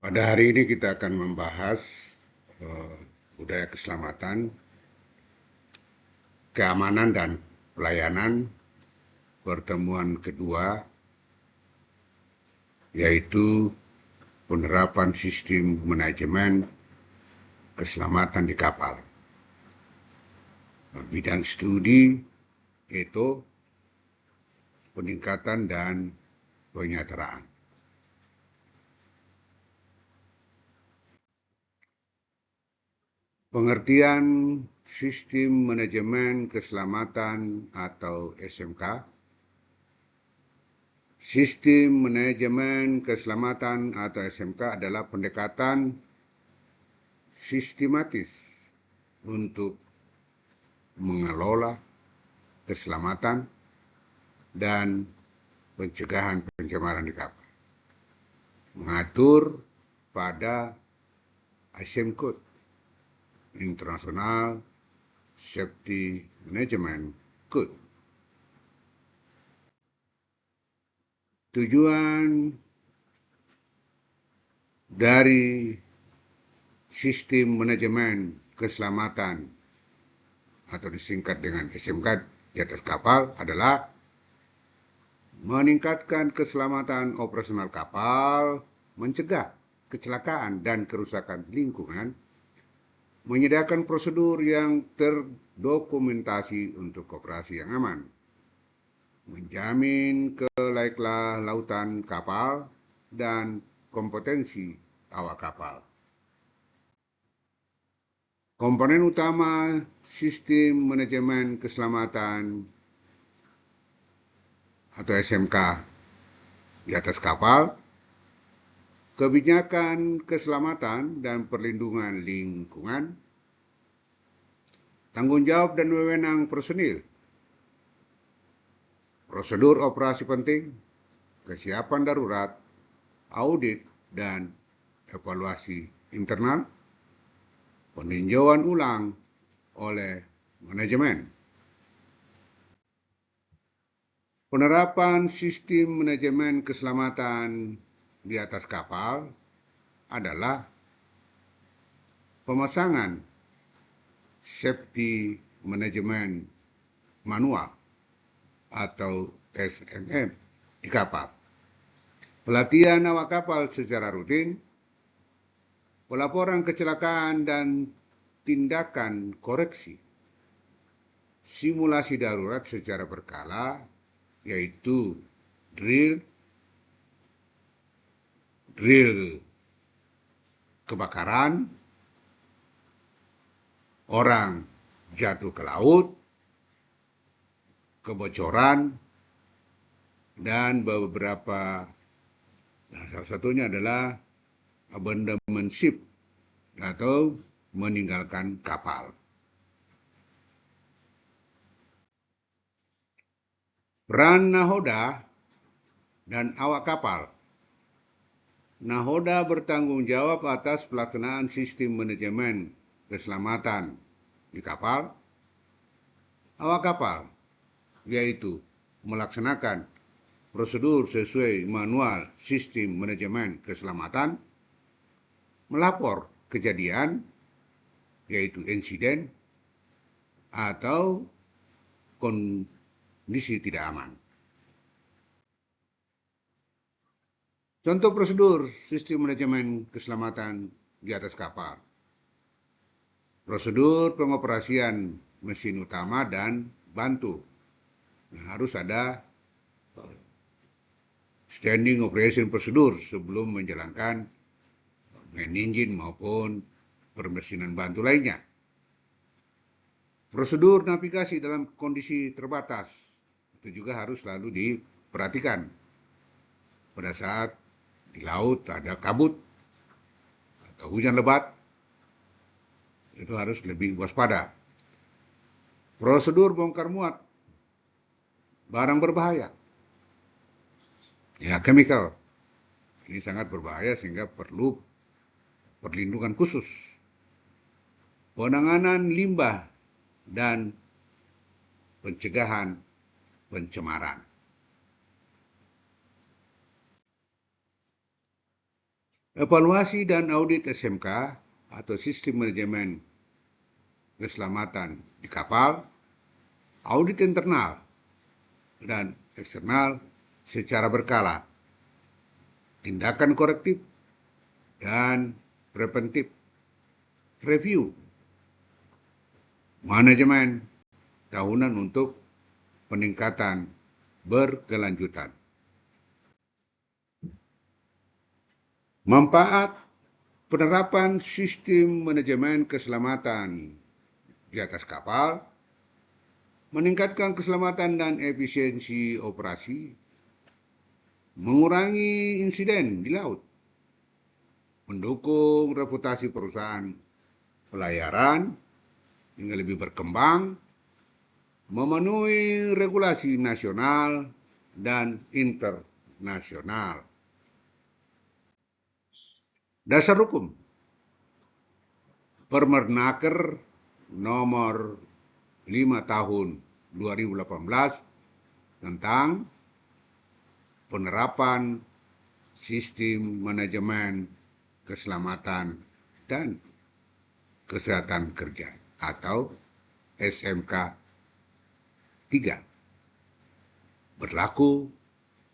Pada hari ini kita akan membahas budaya keselamatan, keamanan dan pelayanan pertemuan kedua, yaitu penerapan sistem manajemen keselamatan di kapal. Bidang studi yaitu peningkatan dan penyadaraan. Pengertian sistem manajemen keselamatan atau SMK. Sistem manajemen keselamatan atau SMK adalah pendekatan sistematis untuk mengelola keselamatan dan pencegahan pencemaran di kapal. Mengatur pada ISM Code, International Safety Management Code. Tujuan dari sistem manajemen keselamatan atau disingkat dengan SMK di atas kapal adalah meningkatkan keselamatan operasional kapal, mencegah kecelakaan dan kerusakan lingkungan, menyediakan prosedur yang terdokumentasi untuk operasi yang aman, menjamin kelayakan lautan kapal dan kompetensi awak kapal. Komponen utama sistem manajemen keselamatan atau SMK di atas kapal, kebijakan keselamatan dan perlindungan lingkungan, tanggung jawab dan wewenang personil, prosedur operasi penting, kesiapan darurat, audit dan evaluasi internal, peninjauan ulang oleh manajemen. Penerapan sistem manajemen keselamatan di atas kapal adalah pemasangan Safety Management Manual atau SMM di kapal, pelatihan awak kapal secara rutin, pelaporan kecelakaan dan tindakan koreksi, simulasi darurat secara berkala, yaitu drill kebakaran, orang jatuh ke laut, kebocoran, dan beberapa, salah satunya adalah abandonment ship atau meninggalkan kapal. Peran nahoda dan awak kapal. Nahoda bertanggung jawab atas pelaksanaan sistem manajemen keselamatan di kapal. Awak kapal yaitu melaksanakan prosedur sesuai manual sistem manajemen keselamatan, melapor kejadian yaitu insiden atau kondisi tidak aman. Contoh prosedur sistem manajemen keselamatan di atas kapal. Prosedur pengoperasian mesin utama dan bantu. Harus ada standing operation prosedur sebelum menjalankan main engine maupun permesinan bantu lainnya. Prosedur navigasi dalam kondisi terbatas itu juga harus selalu diperhatikan. Pada saat di laut ada kabut atau hujan lebat, itu harus lebih waspada. Prosedur bongkar muat barang berbahaya, ya chemical, ini sangat berbahaya sehingga perlu perlindungan khusus. Penanganan limbah dan pencegahan pencemaran. Evaluasi dan audit SMK atau sistem manajemen keselamatan di kapal, audit internal dan eksternal secara berkala, tindakan korektif dan preventif, review, manajemen tahunan untuk peningkatan berkelanjutan. Manfaat penerapan sistem manajemen keselamatan di atas kapal, meningkatkan keselamatan dan efisiensi operasi, mengurangi insiden di laut, mendukung reputasi perusahaan pelayaran hingga lebih berkembang, memenuhi regulasi nasional dan internasional. Dasar hukum Permenaker nomor 5 tahun 2018 tentang penerapan sistem manajemen keselamatan dan kesehatan kerja atau SMK 3 berlaku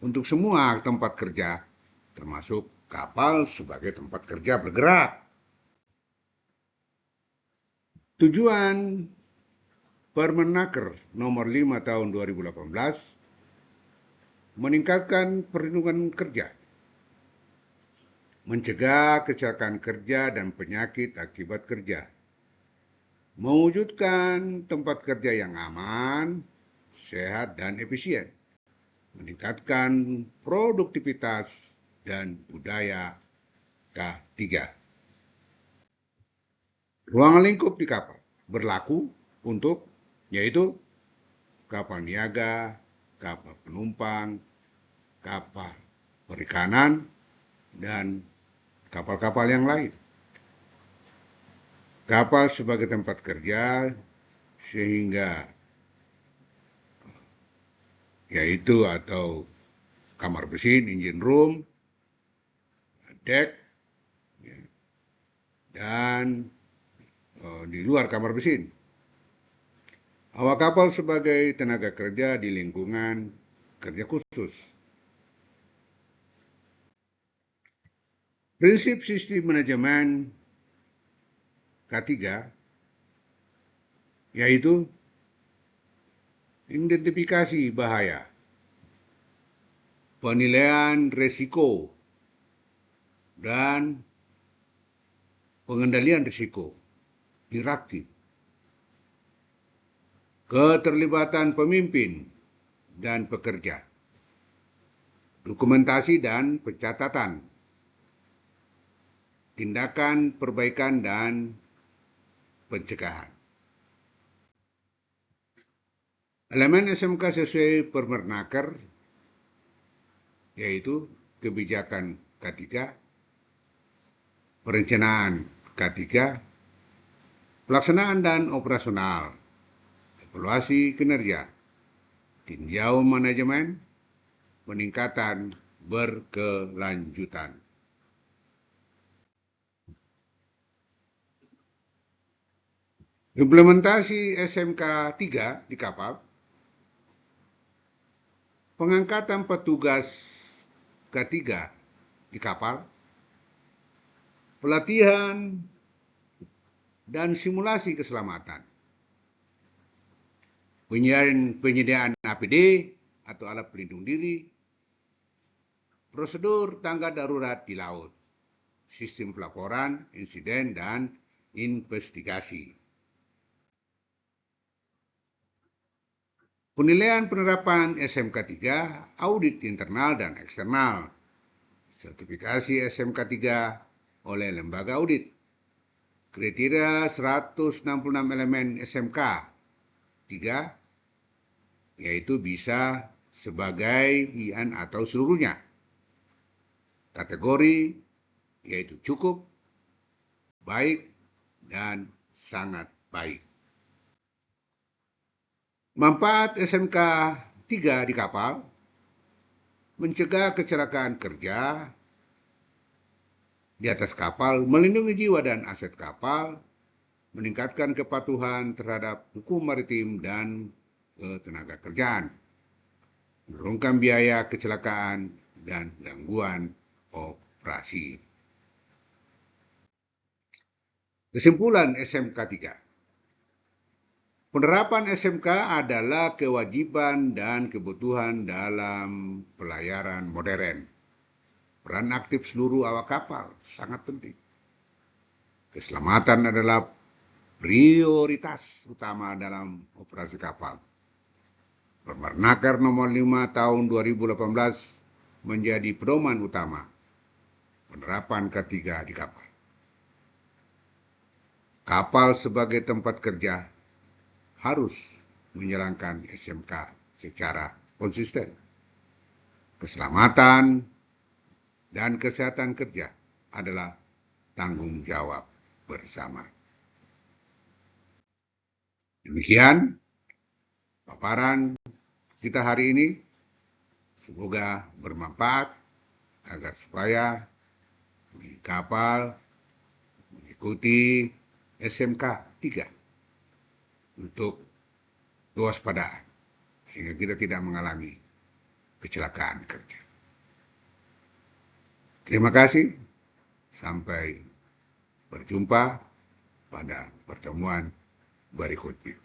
untuk semua tempat kerja termasuk kapal sebagai tempat kerja bergerak. Tujuan Permenaker nomor 5 tahun 2018 meningkatkan perlindungan kerja, mencegah kecelakaan kerja dan penyakit akibat kerja, mewujudkan tempat kerja yang aman, sehat, dan efisien, meningkatkan produktivitas dan budaya K3. Ruang lingkup di kapal berlaku untuk yaitu kapal niaga, kapal penumpang, kapal perikanan, dan kapal-kapal yang lain. Kapal sebagai tempat kerja sehingga yaitu atau kamar mesin, engine room, deck, dan di luar kamar mesin. Awak kapal sebagai tenaga kerja di lingkungan kerja khusus. Prinsip sistem manajemen K3 yaitu identifikasi bahaya, penilaian risiko, dan pengendalian risiko interaktif, keterlibatan pemimpin dan pekerja, dokumentasi dan pencatatan, tindakan perbaikan dan pencegahan. Elemen SMK sesuai Permenaker yaitu kebijakan K3, perencanaan K3, pelaksanaan dan operasional, evaluasi kinerja, tinjau manajemen, peningkatan berkelanjutan. Implementasi SMK 3 di kapal, pengangkatan petugas K3 di kapal, pelatihan dan simulasi keselamatan, penyediaan APD atau alat pelindung diri, prosedur tangga darurat di laut, sistem pelaporan, insiden, dan investigasi. Penilaian penerapan SMK 3, audit internal dan eksternal, sertifikasi SMK 3 oleh lembaga audit, kriteria 166 elemen SMK 3, yaitu bisa sebagai atau seluruhnya. Kategori yaitu cukup, baik, dan sangat baik. Manfaat SMK 3 di kapal, mencegah kecelakaan kerja, di atas kapal, melindungi jiwa dan aset kapal, meningkatkan kepatuhan terhadap hukum maritim dan ketenaga kerjaan, menurunkan biaya kecelakaan dan gangguan operasi. Kesimpulan SMK 3. Penerapan SMK adalah kewajiban dan kebutuhan dalam pelayaran modern. Peran aktif seluruh awak kapal sangat penting. Keselamatan adalah prioritas utama dalam operasi kapal. Permenaker nomor 5 tahun 2018 menjadi pedoman utama penerapan ketiga di kapal. Kapal sebagai tempat kerja harus menjalankan SMK secara konsisten. Keselamatan dan kesehatan kerja adalah tanggung jawab bersama. Demikian paparan kita hari ini. Semoga bermanfaat agar supaya kapal mengikuti SMK 3 untuk kewaspadaan sehingga kita tidak mengalami kecelakaan kerja. Terima kasih. Sampai berjumpa pada pertemuan berikutnya.